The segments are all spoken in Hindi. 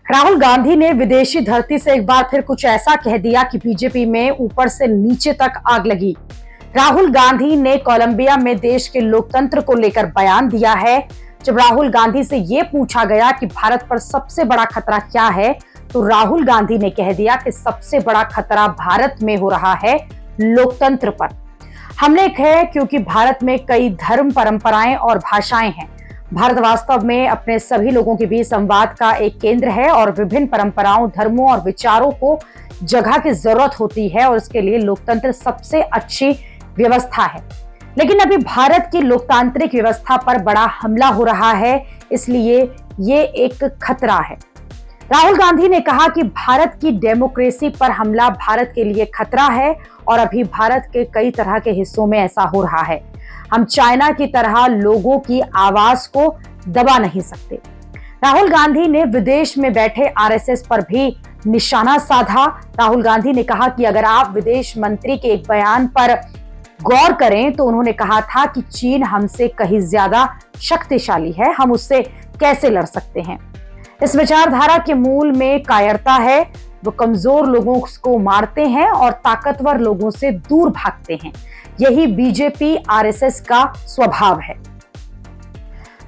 राहुल गांधी ने विदेशी धरती से एक बार फिर कुछ ऐसा कह दिया कि बीजेपी में ऊपर से नीचे तक आग लगी। राहुल गांधी ने कोलंबिया में देश के लोकतंत्र को लेकर बयान दिया है। जब राहुल गांधी से यह पूछा गया कि भारत पर सबसे बड़ा खतरा क्या है, तो राहुल गांधी ने कह दिया कि सबसे बड़ा खतरा भारत में हो रहा है लोकतंत्र पर। हमने है क्योंकि भारत में कई धर्म, परंपराएं और भाषाएं हैं। भारत वास्तव में अपने सभी लोगों के बीच संवाद का एक केंद्र है और विभिन्न परंपराओं, धर्मों और विचारों को जगह की जरूरत होती है और इसके लिए लोकतंत्र सबसे अच्छी व्यवस्था है। लेकिन अभी भारत की लोकतांत्रिक व्यवस्था पर बड़ा हमला हो रहा है, इसलिए ये एक खतरा है। राहुल गांधी ने कहा कि भारत की डेमोक्रेसी पर हमला भारत के लिए खतरा है और अभी भारत के कई तरह के हिस्सों में ऐसा हो रहा है। हम चाइना की तरह लोगों की आवाज को दबा नहीं सकते। राहुल गांधी ने विदेश में बैठे आरएसएस पर भी निशाना साधा। राहुल गांधी ने कहा कि अगर आप विदेश मंत्री के एक बयान पर गौर करें तो उन्होंने कहा था कि चीन हमसे कहीं ज्यादा शक्तिशाली है, हम उससे कैसे लड़ सकते हैं। इस विचारधारा के मूल में कायरता है। वो कमजोर लोगों को मारते हैं और ताकतवर लोगों से दूर भागते हैं। यही बीजेपी आरएसएस का स्वभाव है।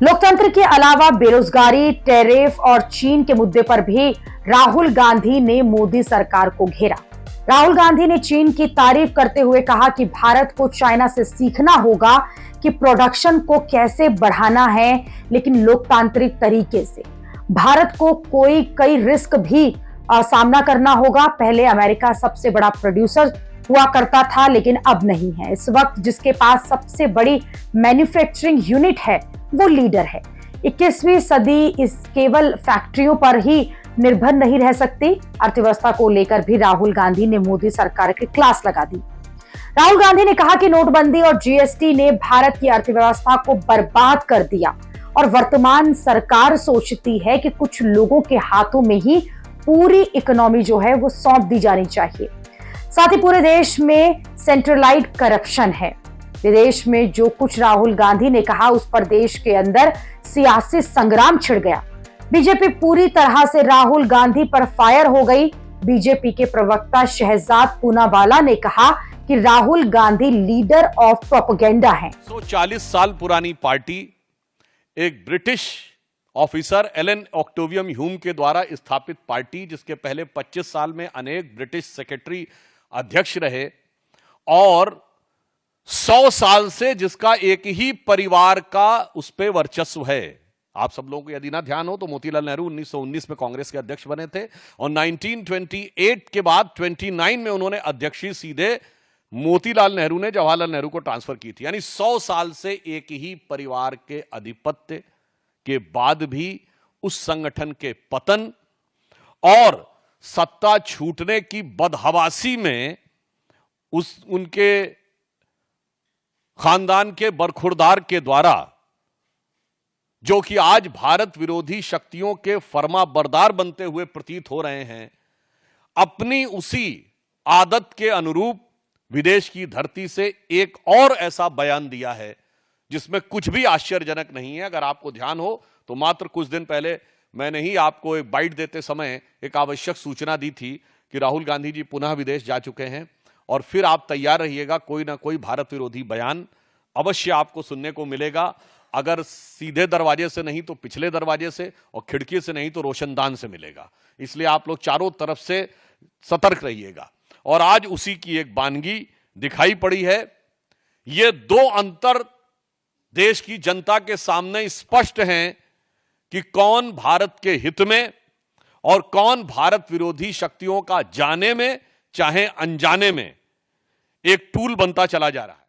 लोकतंत्र के अलावा बेरोजगारी, टैरिफ और चीन के मुद्दे पर भी राहुल गांधी ने मोदी सरकार को घेरा। राहुल गांधी ने चीन की तारीफ करते हुए कहा कि भारत को चाइना से सीखना होगा कि प्रोडक्शन को कैसे बढ़ाना है, लेकिन लोकतांत्रिक तरीके से। भारत को कई रिस्क भी सामना करना होगा। पहले अमेरिका सबसे बड़ा प्रोड्यूसर हुआ करता था, लेकिन अब नहीं है। इस वक्त जिसके पास सबसे बड़ी मैन्युफैक्चरिंग यूनिट है वो लीडर है। 21वीं सदी इस केवल फैक्ट्रियों पर ही निर्भर नहीं रह सकती। अर्थव्यवस्था को लेकर भी राहुल गांधी ने मोदी सरकार की क्लास लगा दी। राहुल गांधी ने कहा कि नोटबंदी और जीएसटी ने भारत की अर्थव्यवस्था को बर्बाद कर दिया और वर्तमान सरकार सोचती है कि कुछ लोगों के हाथों में ही पूरी इकोनॉमी जो है वो सौंप दी जानी चाहिए। साथ ही पूरे देश में सेंट्रलाइज्ड करप्शन है। विदेश में जो कुछ राहुल गांधी ने कहा उस पर देश के अंदर सियासी संग्राम छिड़ गया। बीजेपी पूरी तरह से राहुल गांधी पर फायर हो गई। बीजेपी के प्रवक्ता शहजाद पूनावाला ने कहा कि Rahul Gandhi leader of propaganda हैं। 140 साल पुरानी पार्टी एक ब्रिटिश ऑफिसर एलन ऑक्टेवियम ह्यूम के द्वारा स्थापित पार्टी, जिसके पहले 25 साल में अनेक ब्रिटिश सेक्रेटरी अध्यक्ष रहे और 100 साल से जिसका एक ही परिवार का उस पर वर्चस्व है। आप सब लोगों को यदि ना ध्यान हो तो मोतीलाल नेहरू 1919 में कांग्रेस के अध्यक्ष बने थे और 1928 के बाद 29 में उन्होंने अध्यक्षी सीधे मोतीलाल नेहरू ने जवाहरलाल नेहरू को ट्रांसफर की थी। यानी 100 साल से एक ही परिवार के आधिपत्य के बाद भी उस संगठन के पतन और सत्ता छूटने की बदहवासी में उनके खानदान के बरखुरदार के द्वारा, जो कि आज भारत विरोधी शक्तियों के फर्माबरदार बनते हुए प्रतीत हो रहे हैं, अपनी उसी आदत के अनुरूप विदेश की धरती से एक और ऐसा बयान दिया है जिसमें कुछ भी आश्चर्यजनक नहीं है। अगर आपको ध्यान हो तो मात्र कुछ दिन पहले मैंने ही आपको एक बाइट देते समय एक आवश्यक सूचना दी थी कि राहुल गांधी जी पुनः विदेश जा चुके हैं और फिर आप तैयार रहिएगा, कोई ना कोई भारत विरोधी बयान अवश्य आपको सुनने को मिलेगा। अगर सीधे दरवाजे से नहीं तो पिछले दरवाजे से और खिड़की से नहीं तो रोशनदान से मिलेगा। इसलिए आप लोग चारों तरफ से सतर्क रहिएगा। और आज उसी की एक बानगी दिखाई पड़ी है। ये दो अंतर देश की जनता के सामने स्पष्ट हैं कि कौन भारत के हित में और कौन भारत विरोधी शक्तियों का जाने में चाहे अनजाने में एक टूल बनता चला जा रहा है।